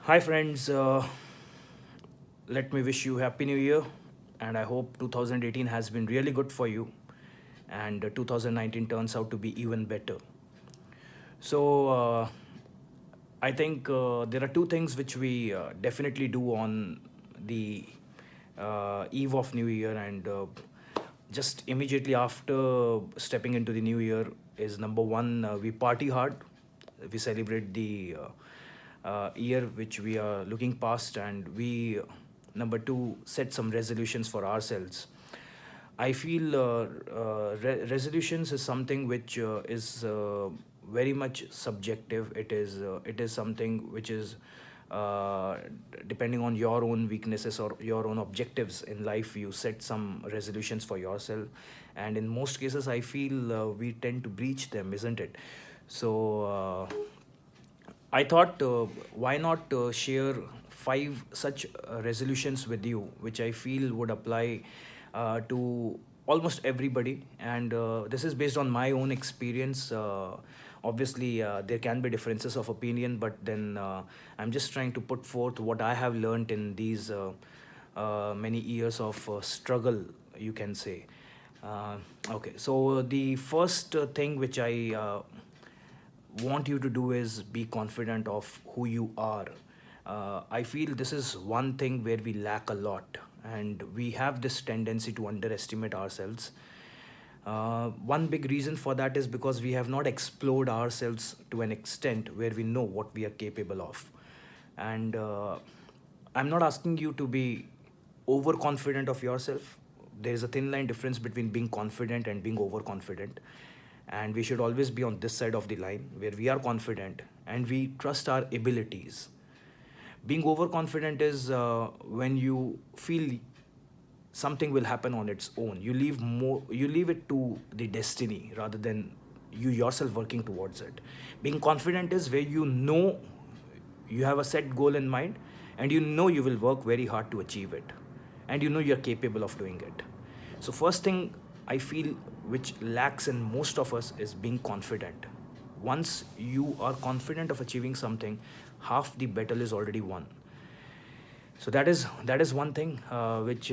Hi, friends. Let me wish you Happy New Year. And I hope 2018 has been really good for you. And 2019 turns out to be even better. So, I think there are two things which we definitely do on the eve of New Year. And just immediately after stepping into the New Year is number one, we party hard. We celebrate the year which we are looking past, and we number two set some resolutions for ourselves. I feel resolutions is something which is very much subjective. It is something which is uh, depending on your own weaknesses or your own objectives in life. You set some resolutions for yourself, and in most cases, I feel we tend to breach them, isn't it? So. I thought, why not share five such resolutions with you, which I feel would apply to almost everybody. And this is based on my own experience. Obviously, there can be differences of opinion, but then I'm just trying to put forth what I have learned in these many years of struggle, you can say. Uh, okay, so the first thing which I want you to do is be confident of who you are. I feel this is one thing where we lack a lot, and we have this tendency to underestimate ourselves. One big reason for that is because we have not explored ourselves to an extent where we know what we are capable of. And I'm not asking you to be overconfident of yourself. There is a thin line difference between being confident and being overconfident. And we should always be on this side of the line where we are confident and we trust our abilities. Being overconfident is when you feel something will happen on its own. You leave it to the destiny rather than you yourself working towards it. Being confident is where you know you have a set goal in mind, and you know you will work very hard to achieve it, and you know you're capable of doing it. So first thing I feel which lacks in most of us is being confident. Once you are confident of achieving something, half the battle is already won. So that is one thing which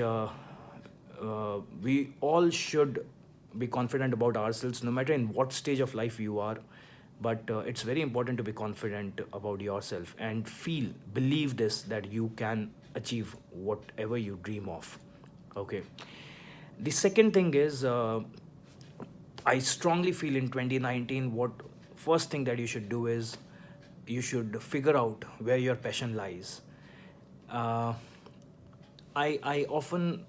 we all should be confident about ourselves, no matter in what stage of life you are. But it's very important to be confident about yourself and believe this, that you can achieve whatever you dream of. Okay. The second thing is, I strongly feel in 2019, what first thing that you should do is you should figure out where your passion lies. Uh, I often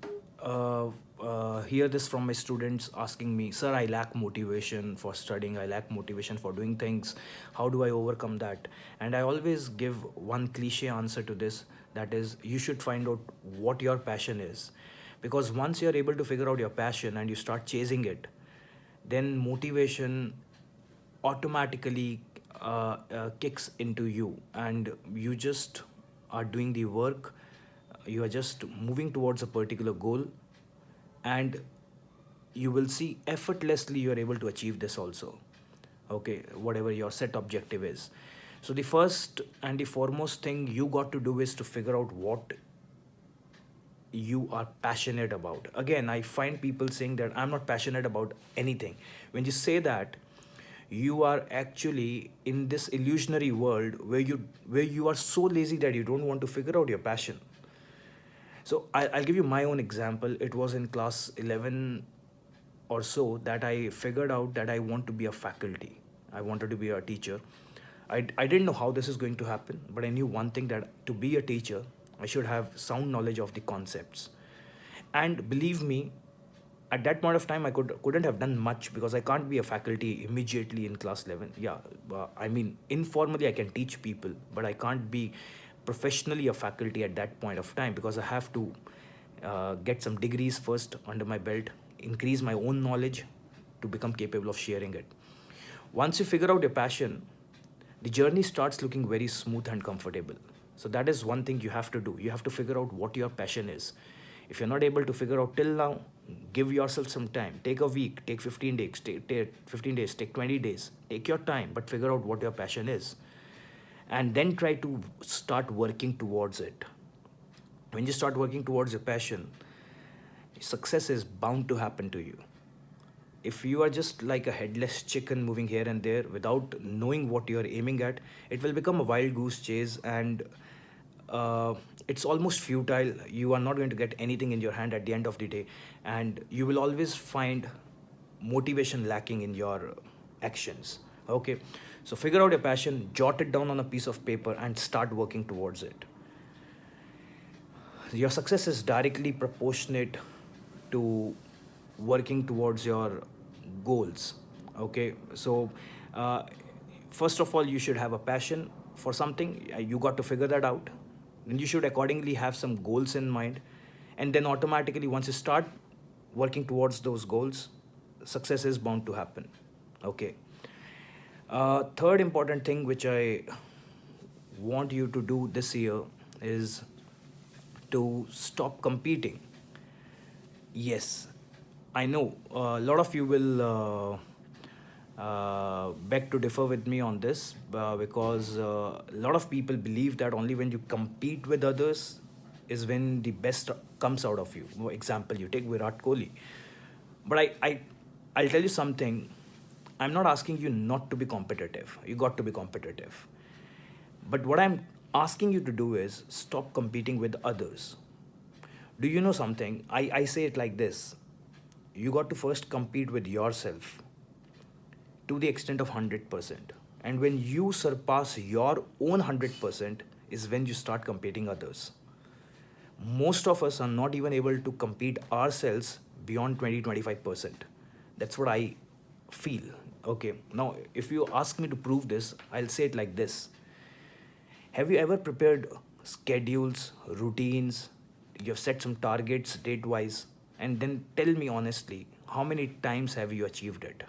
hear this from my students asking me, "Sir, I lack motivation for studying. I lack motivation for doing things. How do I overcome that?" And I always give one cliche answer to this, that is, you should find out what your passion is. Because once you're able to figure out your passion and you start chasing it, then motivation automatically kicks into you, and you just are doing the work. You are just moving towards a particular goal, and you will see effortlessly you are able to achieve this also. Okay, whatever your set objective is. So the first and the foremost thing you got to do is to figure out what you are passionate about. Again, I find people saying that I'm not passionate about anything. When you say that, you are actually in this illusionary world where you are so lazy that you don't want to figure out your passion. So I'll give you my own example. It was in class 11 or so that I figured out that I want to be a faculty. I wanted to be a teacher. I didn't know how this is going to happen, but I knew one thing, that to be a teacher, I should have sound knowledge of the concepts. And believe me, at that point of time, couldn't have done much because I can't be a faculty immediately in class 11. Yeah, I mean, informally I can teach people, but I can't be professionally a faculty at that point of time because I have to get some degrees first under my belt, increase my own knowledge to become capable of sharing it. Once you figure out your passion, the journey starts looking very smooth and comfortable. So that is one thing you have to do. You have to figure out what your passion is. If you're not able to figure out till now, give yourself some time. Take a week, take 15 days, take 15 days, take 20 days. Take your time, but figure out what your passion is. and then try to start working towards it. When you start working towards your passion, success is bound to happen to you. If you are just like a headless chicken moving here and there without knowing what you're aiming at, it will become a wild goose chase, and uh, it's almost futile. You are not going to get anything in your hand at the end of the day, and you will always find motivation lacking in your actions. Okay, so figure out your passion, jot it down on a piece of paper, and start working towards it. Your success is directly proportionate to working towards your goals. Okay, so uh, first of all, you should have a passion for something. You got to figure that out. Then you should accordingly have some goals in mind, and then automatically, once you start working towards those goals, success is bound to happen. Okay. Third important thing which I want you to do this year is to stop competing. Yes, I know a lot of you will beg to differ with me on this, because a lot of people believe that only when you compete with others is when the best comes out of you. For example, you take Virat Kohli. But I'll tell you something. I'm not asking you not to be competitive. You got to be competitive. But what I'm asking you to do is stop competing with others. Do you know something? I say it like this: you got to first compete with yourself to the extent of 100%. And when you surpass your own 100% is when you start competing others. Most of us are not even able to compete ourselves beyond 20-25%. That's what I feel. Okay, now if you ask me to prove this, I'll say it like this: have you ever prepared schedules, routines? You've set some targets date wise, and then tell me honestly, how many times have you achieved it?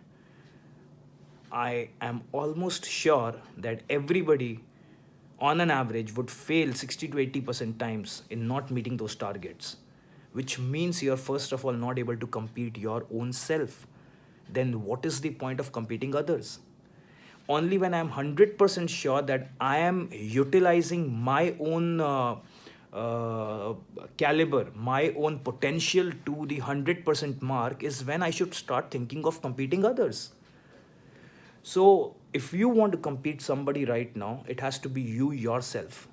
I am almost sure that everybody on an average would fail 60 to 80% times in not meeting those targets, which means you're first of all not able to compete your own self. Then what is the point of competing others? Only when I'm 100% sure that I am utilizing my own uh, caliber, my own potential to the 100% mark, is when I should start thinking of competing others. So, if you want to compete somebody right now, it has to be you yourself.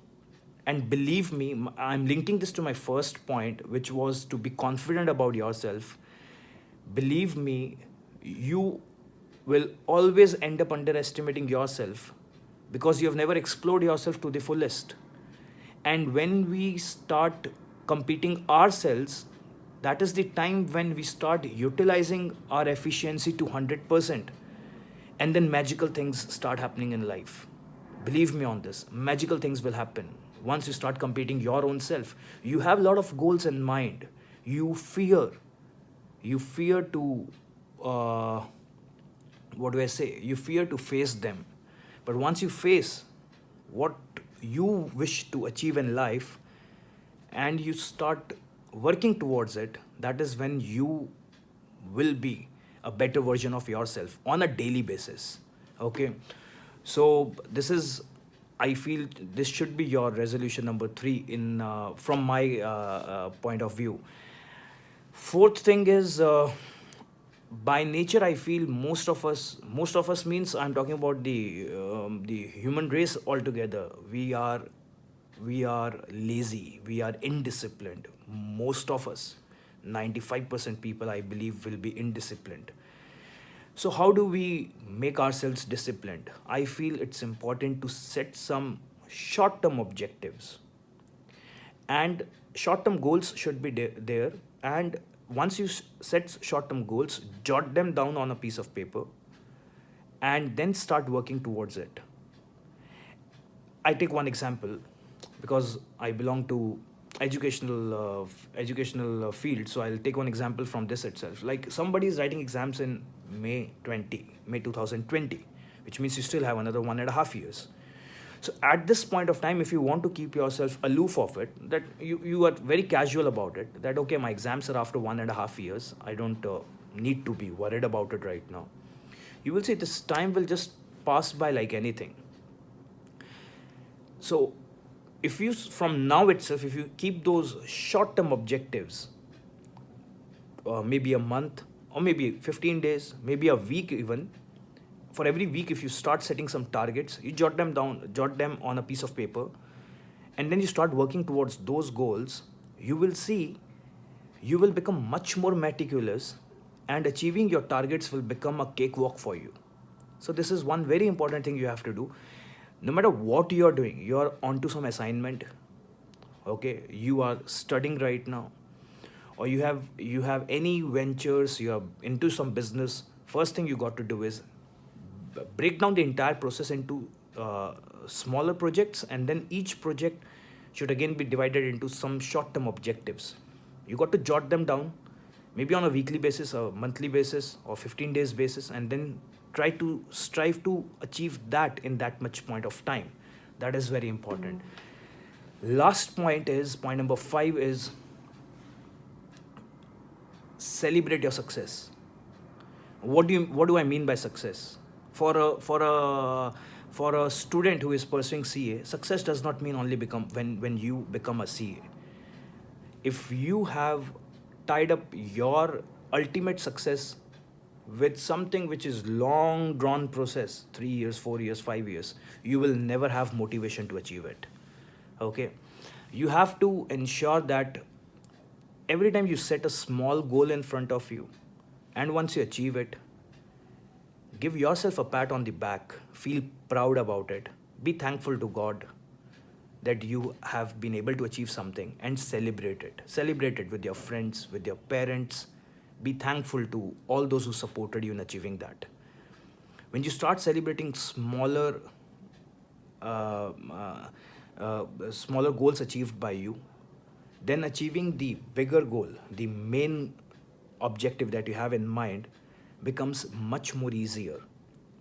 And believe me, I'm linking this to my first point, which was to be confident about yourself. Believe me, you will always end up underestimating yourself because you have never explored yourself to the fullest. And when we start competing ourselves, that is the time when we start utilizing our efficiency to 100%. And then magical things start happening in life. Believe me on this, magical things will happen once you start competing your own self. You have a lot of goals in mind. You fear. You fear to, uh, what do I say? You fear to face them. But once you face what you wish to achieve in life and you start working towards it, that is when you will be a better version of yourself on a daily basis. Okay, so this is, I feel this should be your resolution number three in from my point of view. Fourth thing is, by nature I feel most of us means I'm talking about the human race altogether. We are lazy, we are indisciplined. Most of us, 95% people I believe will be indisciplined. So how do we make ourselves disciplined? I feel it's important to set some short term objectives, and short term goals should be there. And once you set short term goals, jot them down on a piece of paper and then start working towards it. I take one example because I belong to educational field. So I'll take one example from this itself. Like somebody is writing exams in May 2020, which means you still have another 1.5 years. So at this point of time, if you want to keep yourself aloof of it, that you are very casual about it, that okay, my exams are after 1.5 years, I don't need to be worried about it right now. You will see this time will just pass by like anything. So if you from now itself, if you keep those short term objectives, maybe a month or maybe 15 days, maybe a week even, for every week if you start setting some targets, you jot them down, jot them on a piece of paper, and then you start working towards those goals, you will see you will become much more meticulous, and achieving your targets will become a cakewalk for you. So this is one very important thing you have to do. No matter what you are doing, you are onto some assignment, okay, you are studying right now, or you have any ventures, you are into some business, first thing you got to do is break down the entire process into smaller projects, and then each project should again be divided into some short term objectives. You got to jot them down, maybe on a weekly basis, a monthly basis, or 15 days basis, and then try to strive to achieve that in that much point of time. That is very important. Last point is point number 5 is celebrate your success. What do I mean by success? For a student who is pursuing CA, success does not mean only become when you become a CA. If you have tied up your ultimate success with something which is long drawn process, 3 years, 4 years, 5 years, you will never have motivation to achieve it. Okay, you have to ensure that every time you set a small goal in front of you, and once you achieve it, give yourself a pat on the back, feel proud about it, be thankful to God that you have been able to achieve something, and celebrate it. Celebrate it with your friends, with your parents. Be thankful to all those who supported you in achieving that. When you start celebrating uh, uh, smaller goals achieved by you, then achieving the bigger goal, the main objective that you have in mind, becomes much more easier.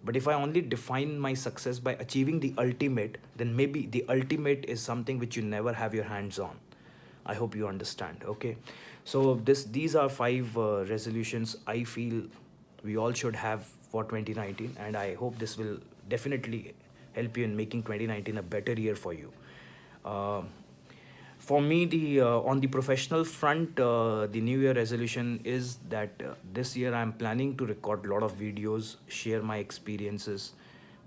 But if I only define my success by achieving the ultimate, then maybe the ultimate is something which you never have your hands on. I hope you understand. Okay, so these are 5 resolutions I feel we all should have for 2019, and I hope this will definitely help you in making 2019 a better year for you. Uh, for me, the on the professional front, the new year resolution is that this year I'm planning to record a lot of videos, share my experiences.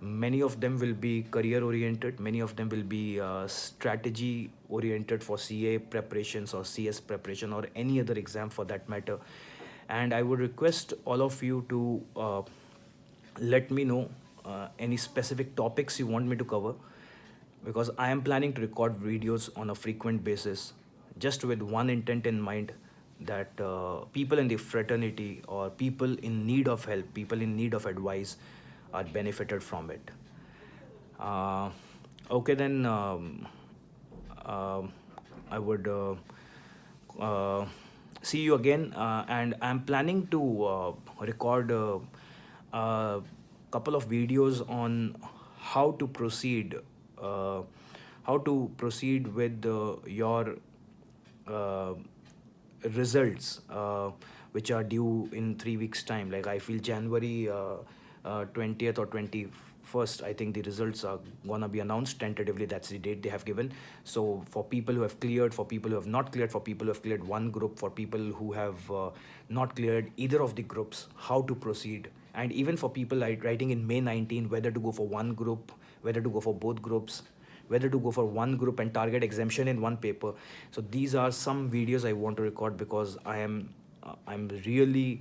Many of them will be career oriented, many of them will be strategy oriented for CA preparations or CS preparation or any other exam for that matter. And I would request all of you to let me know any specific topics you want me to cover, because I am planning to record videos on a frequent basis, just with one intent in mind, that people in the fraternity or people in need of help, people in need of advice are benefited from it. Uh, okay, then um I would uh, see you again, and I'm planning to record a couple of videos on how to proceed, uh, how to proceed with your uh, results, which are due in 3 weeks time. Like I feel January 20th or 21st, I think the results are gonna be announced tentatively. That's the date they have given. So for people who have cleared, for people who have not cleared, for people who have cleared one group, for people who have not cleared either of the groups, how to proceed. And even for people like writing in May 19, whether to go for one group, whether to go for both groups, whether to go for one group and target exemption in one paper. So these are some videos I want to record, because I'm really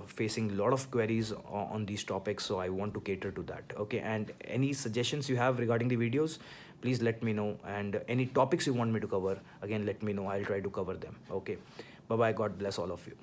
facing a lot of queries on these topics, so I want to cater to that. Okay, and any suggestions you have regarding the videos, please let me know, and any topics you want me to cover, again let me know. I'll try to cover them. Okay, bye bye, God bless all of you.